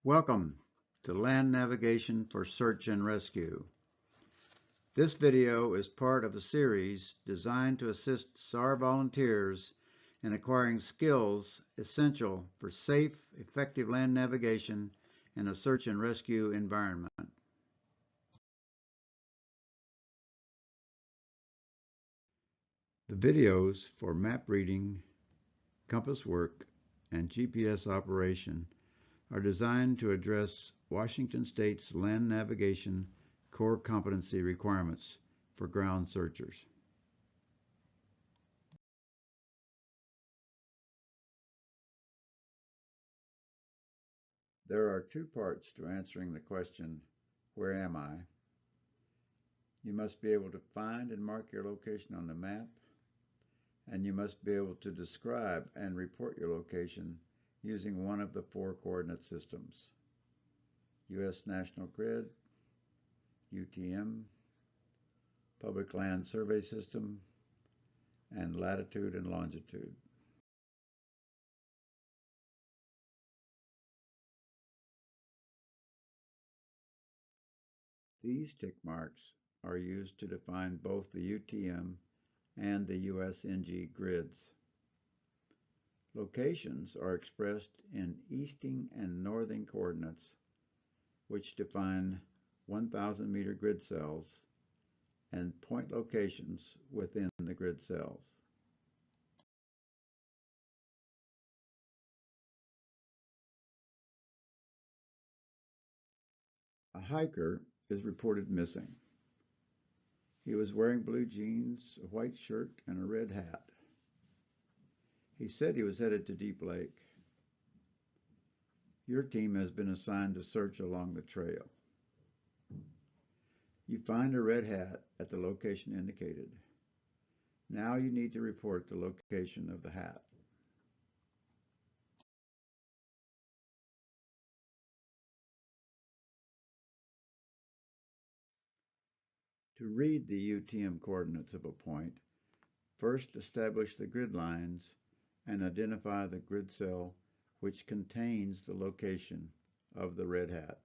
Welcome to Land Navigation for Search and Rescue. This video is part of a series designed to assist SAR volunteers in acquiring skills essential for safe, effective land navigation in a search and rescue environment. The videos for map reading, compass work, and GPS operation are designed to address Washington State's land navigation core competency requirements for ground searchers. There are two parts to answering the question, where am I? You must be able to find and mark your location on the map, and you must be able to describe and report your location using one of the four coordinate systems: U.S. National Grid, UTM, Public Land Survey System, and latitude and longitude. These tick marks are used to define both the UTM and the USNG grids. Locations are expressed in easting and northing coordinates, which define 1,000 meter grid cells and point locations within the grid cells. A hiker is reported missing. He was wearing blue jeans, a white shirt, and a red hat. He said he was headed to Deep Lake. Your team has been assigned to search along the trail. You find a red hat at the location indicated. Now you need to report the location of the hat. To read the UTM coordinates of a point, first establish the grid lines and identify the grid cell which contains the location of the red hat.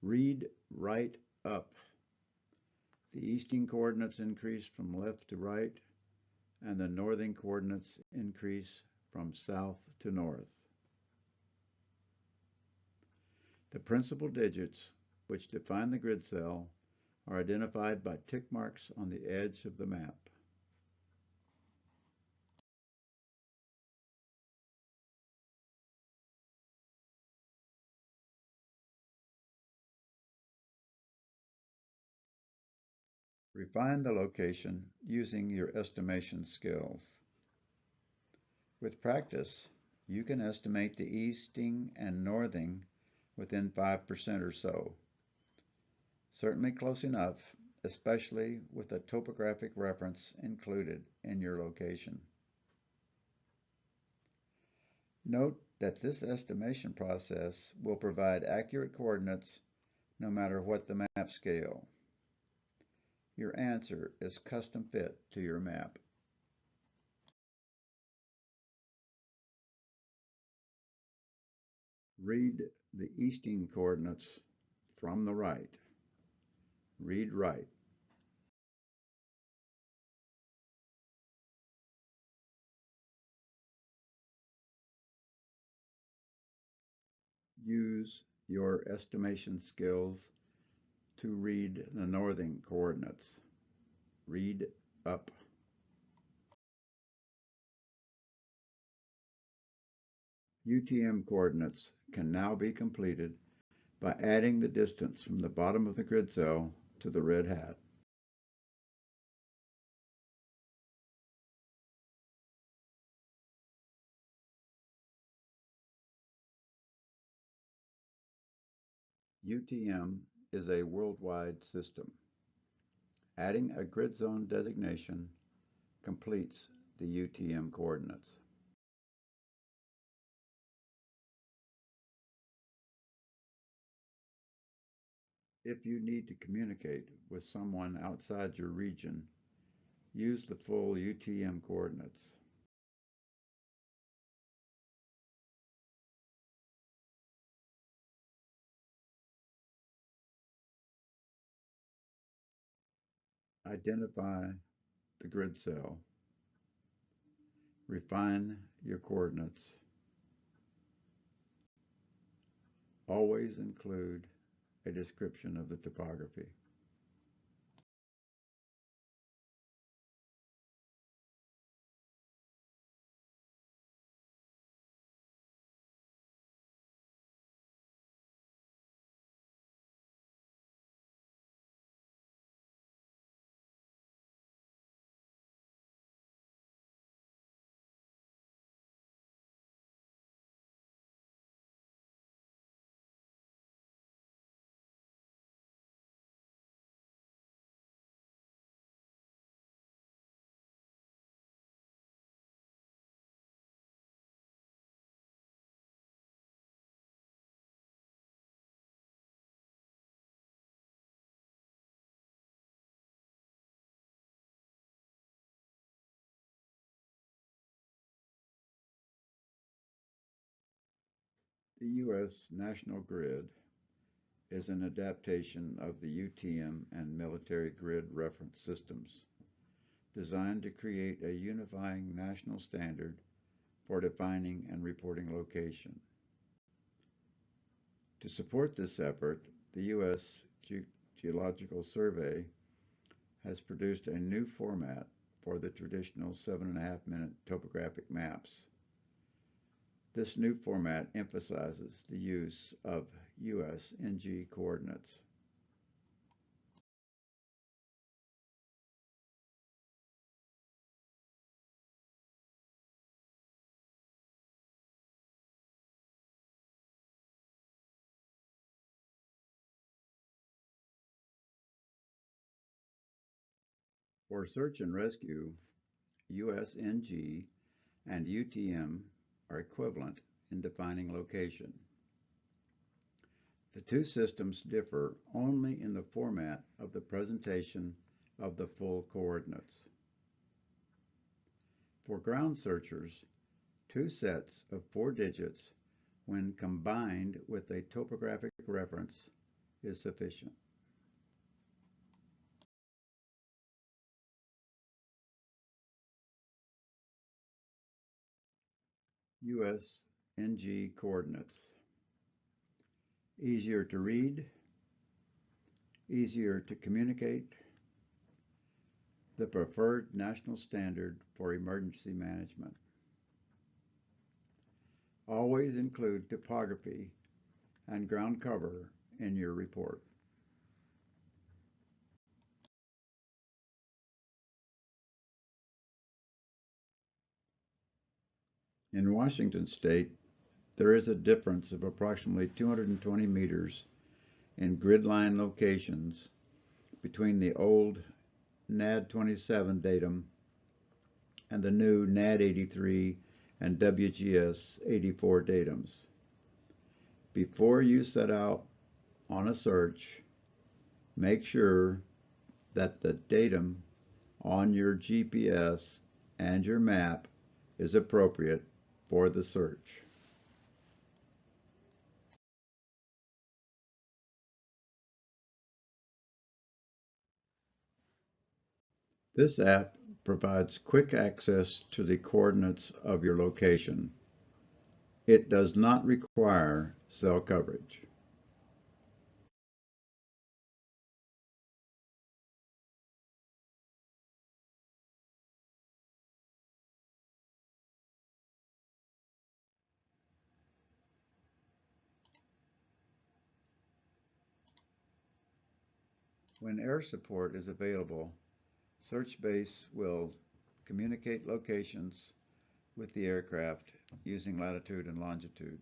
Read right up. The easting coordinates increase from left to right, and the northing coordinates increase from south to north. The principal digits which define the grid cell are identified by tick marks on the edge of the map. Refine the location using your estimation skills. With practice, you can estimate the easting and northing within 5% or so. Certainly close enough, especially with a topographic reference included in your location. Note that this estimation process will provide accurate coordinates no matter what the map scale. Your answer is custom fit to your map. Read the easting coordinates from the right. Read right. Use your estimation skills to read the northing coordinates. Read up. UTM coordinates can now be completed by adding the distance from the bottom of the grid cell to the red hat. UTM is a worldwide system. Adding a grid zone designation completes the UTM coordinates. If you need to communicate with someone outside your region, use the full UTM coordinates. identify the grid cell, refine your coordinates, always include a description of the topography. The U.S. National Grid is an adaptation of the UTM and military grid reference systems, designed to create a unifying national standard for defining and reporting location. To support this effort, the U.S. Geological Survey has produced a new format for the traditional 7.5-minute topographic maps. This new format emphasizes the use of USNG coordinates. For search and rescue, USNG and UTM are equivalent in defining location. The two systems differ only in the format of the presentation of the full coordinates. For ground searchers, two sets of 4 digits, when combined with a topographic reference, is sufficient. USNG coordinates. Easier to read, easier to communicate, the preferred national standard for emergency management. Always include topography and ground cover in your report. In Washington State, there is a difference of approximately 220 meters in grid line locations between the old NAD 27 datum and the new NAD 83 and WGS 84 datums. Before you set out on a search, make sure that the datum on your GPS and your map is appropriate for the search. This app provides quick access to the coordinates of your location. It does not require cell coverage. When air support is available, SearchBase will communicate locations with the aircraft using latitude and longitude.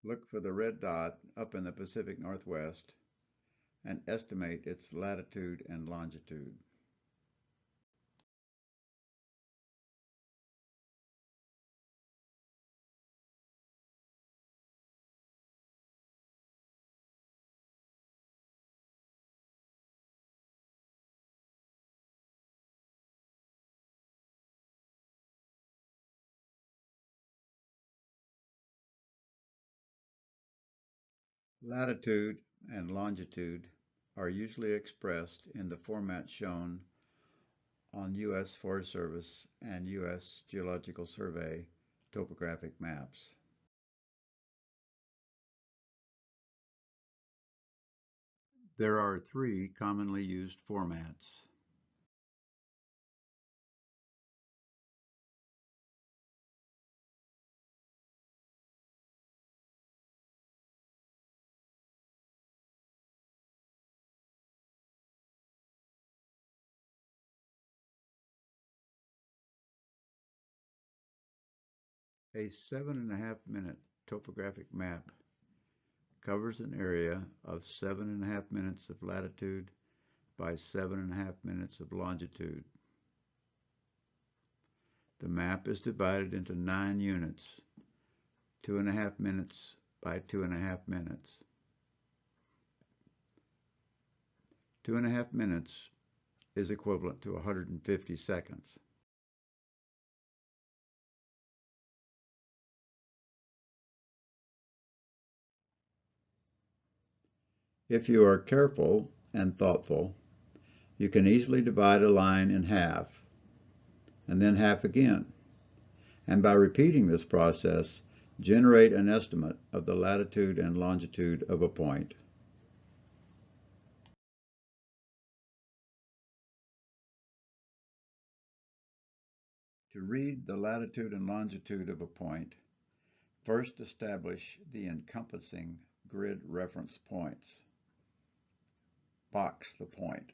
Look for the red dot up in the Pacific Northwest and estimate its latitude and longitude. Latitude and longitude are usually expressed in the format shown on U.S. Forest Service and U.S. Geological Survey topographic maps. There are three commonly used formats. A 7.5-minute topographic map covers an area of 7.5 minutes of latitude by 7.5 minutes of longitude. The map is divided into 9 units, 2.5 minutes by 2.5 minutes. 2.5 minutes is equivalent to 150 seconds. If you are careful and thoughtful, you can easily divide a line in half, and then half again, and by repeating this process, generate an estimate of the latitude and longitude of a point. To read the latitude and longitude of a point, first establish the encompassing grid reference points. Box the point.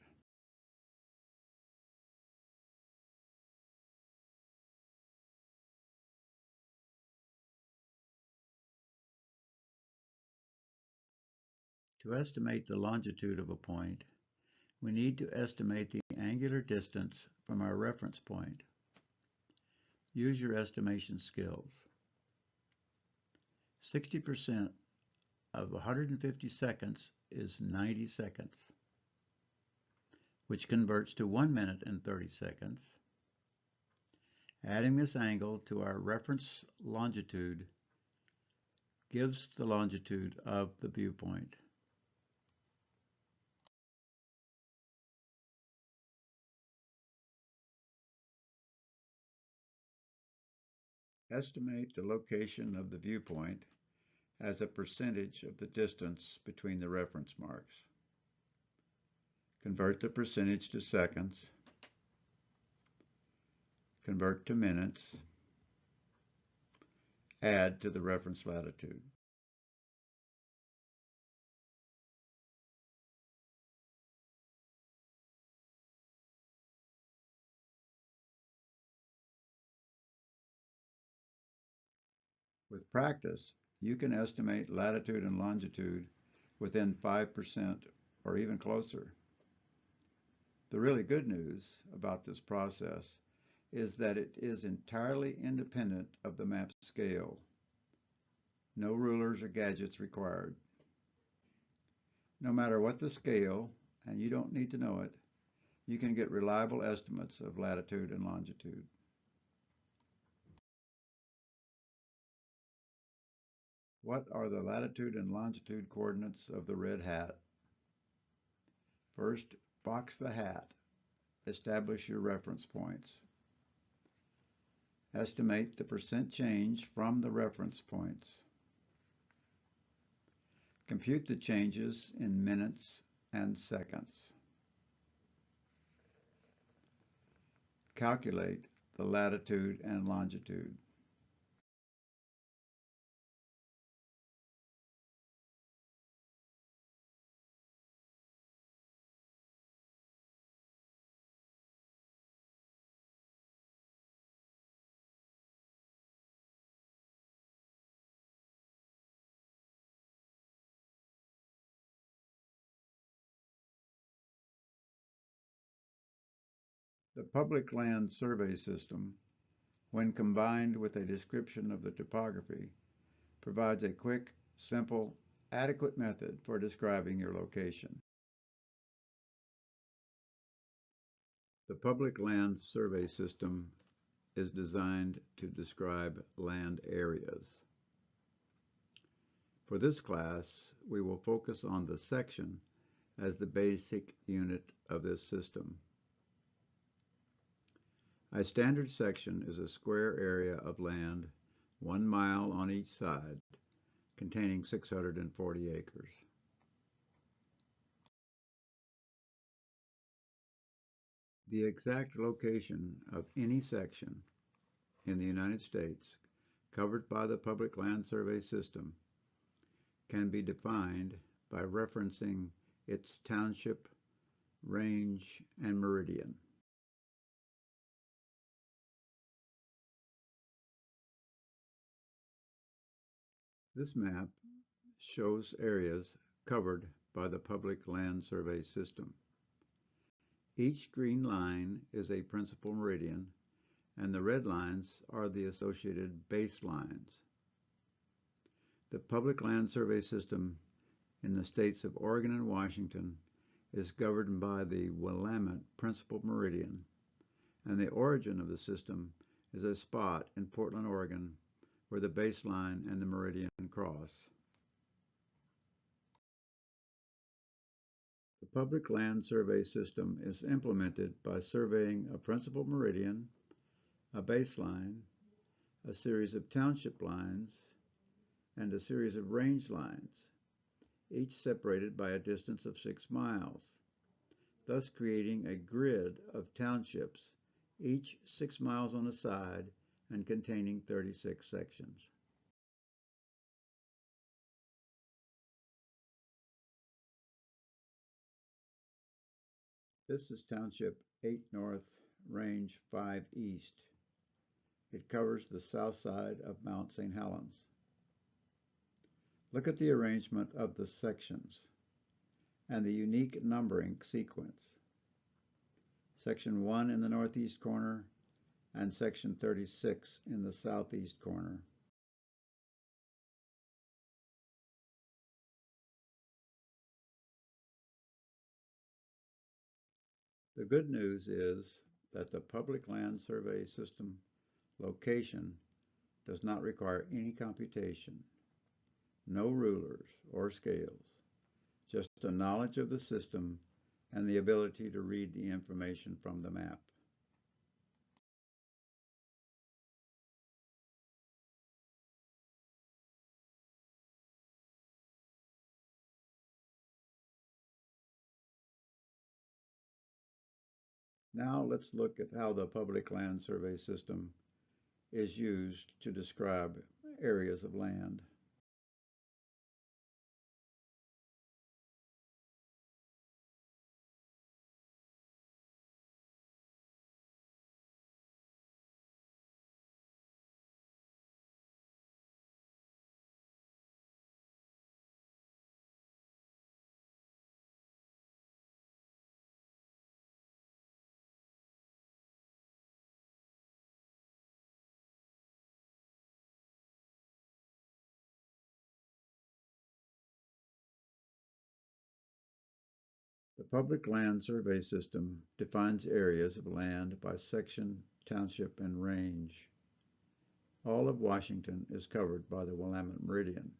To estimate the longitude of a point, we need to estimate the angular distance from our reference point. Use your estimation skills. 60% of 150 seconds is 90 seconds, which converts to 1 minute and 30 seconds. Adding this angle to our reference longitude gives the longitude of the viewpoint. Estimate the location of the viewpoint as a percentage of the distance between the reference marks. Convert the percentage to seconds. Convert to minutes. Add to the reference latitude. With practice, you can estimate latitude and longitude within 5% or even closer. The really good news about this process is that it is entirely independent of the map scale. No rulers or gadgets required. No matter what the scale, and you don't need to know it, you can get reliable estimates of latitude and longitude. What are the latitude and longitude coordinates of the red hat? First, box the hat. Establish your reference points. Estimate the percent change from the reference points. Compute the changes in minutes and seconds. Calculate the latitude and longitude. The Public Land Survey System, when combined with a description of the topography, provides a quick, simple, adequate method for describing your location. The Public Land Survey System is designed to describe land areas. For this class, we will focus on the section as the basic unit of this system. A standard section is a square area of land 1 mile on each side, containing 640 acres. The exact location of any section in the United States covered by the Public Land Survey System can be defined by referencing its township, range, and meridian. This map shows areas covered by the Public Land Survey System. Each green line is a principal meridian, and the red lines are the associated baselines. The Public Land Survey System in the states of Oregon and Washington is governed by the Willamette Principal Meridian, and the origin of the system is a spot in Portland, Oregon, where the baseline and the meridian cross. The Public Land Survey System is implemented by surveying a principal meridian, a baseline, a series of township lines, and a series of range lines, each separated by a distance of 6 miles, thus creating a grid of townships, each 6 miles on a side and containing 36 sections. This is Township 8 North, Range 5 East. It covers the south side of Mount St. Helens. Look at the arrangement of the sections and the unique numbering sequence. Section 1 in the northeast corner and Section 36 in the southeast corner. The good news is that the Public Land Survey System location does not require any computation, no rulers or scales, just a knowledge of the system and the ability to read the information from the map. Now let's look at how the Public Land Survey System is used to describe areas of land. The Public Land Survey System defines areas of land by section, township, and range. All of Washington is covered by the Willamette Meridian.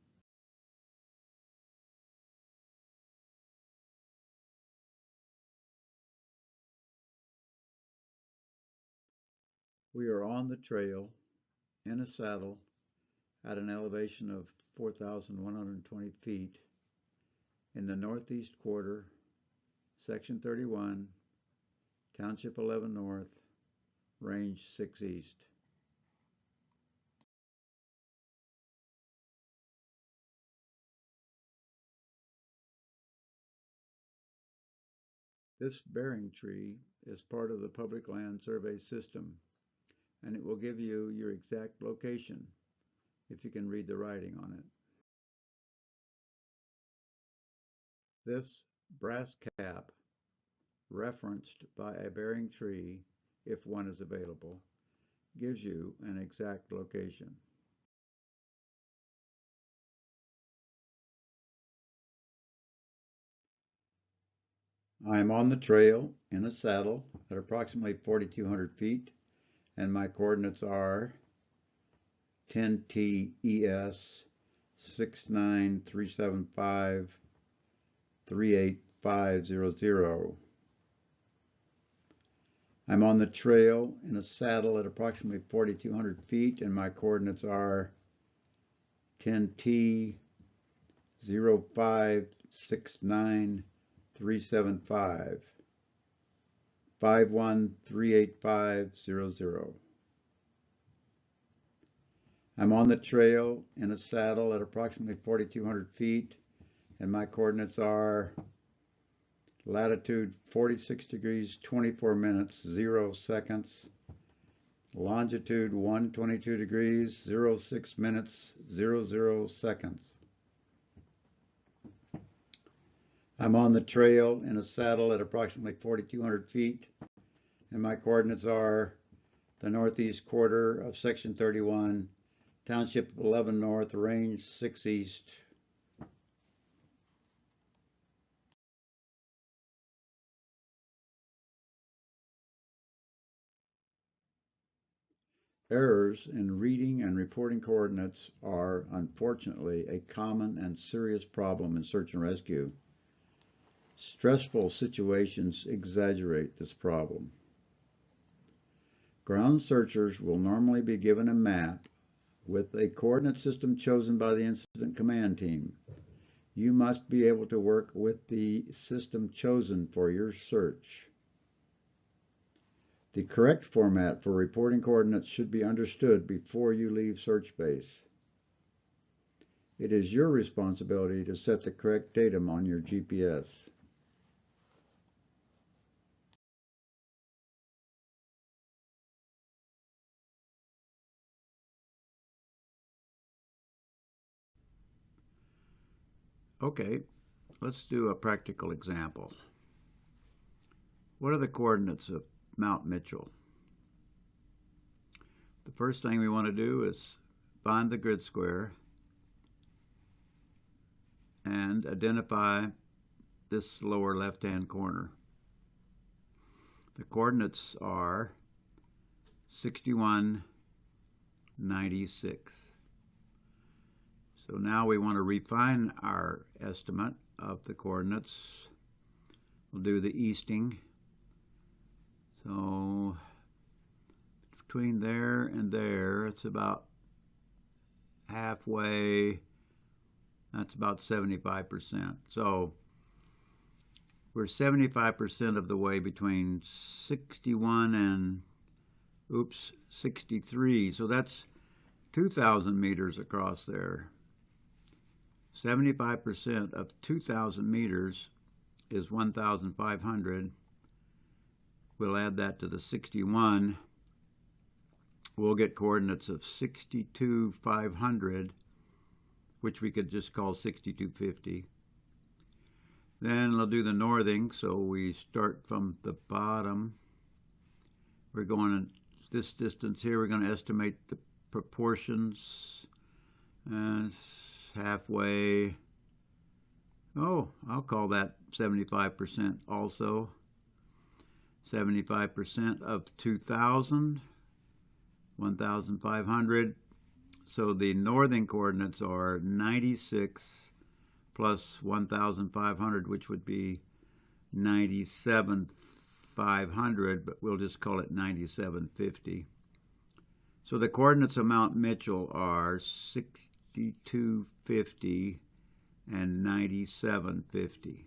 We are on the trail, in a saddle, at an elevation of 4,120 feet, in the northeast quarter, Section 31, Township 11 North, Range 6 East. This bearing tree is part of the Public Land Survey System, and it will give you your exact location if you can read the writing on it. This brass cap, referenced by a bearing tree, if one is available, gives you an exact location. I am on the trail in a saddle at approximately 4,200 feet, and my coordinates are 10T ES 69375 38500. I'm on the trail in a saddle at approximately 4,200 feet, and my coordinates are 10T 0569375 5138500. I'm on the trail in a saddle at approximately 4,200 feet, and my coordinates are latitude 46 degrees 24 minutes 0 seconds, longitude 122 degrees 06 minutes 00 seconds. I'm on the trail in a saddle at approximately 4,200 feet, and my coordinates are the northeast quarter of section 31, township 11 north, range 6 east. Errors in reading and reporting coordinates are, unfortunately, a common and serious problem in search and rescue. Stressful situations exaggerate this problem. Ground searchers will normally be given a map with a coordinate system chosen by the incident command team. You must be able to work with the system chosen for your search. The correct format for reporting coordinates should be understood before you leave search base. It is your responsibility to set the correct datum on your GPS. Okay, let's do a practical example. What are the coordinates of Mount Mitchell? The first thing we want to do is find the grid square and identify this lower left-hand corner. The coordinates are 6196. So now we want to refine our estimate of the coordinates. We'll do the easting. So between there and there, it's about halfway. That's about 75%. So we're 75% of the way between 61 and 63. So that's 2,000 meters across there. 75% of 2,000 meters is 1,500. We'll add that to the 61. We'll get coordinates of 62,500, which we could just call 6250. Then we'll do the northing, so we start from the bottom. We're going this distance here. We're going to estimate the proportions. Halfway. Oh, I'll call that 75% also. 75% of 2,000, 1,500. So the northern coordinates are 96 plus 1,500, which would be 97,500, but we'll just call it 9750. So the coordinates of Mount Mitchell are 6250 and 9750.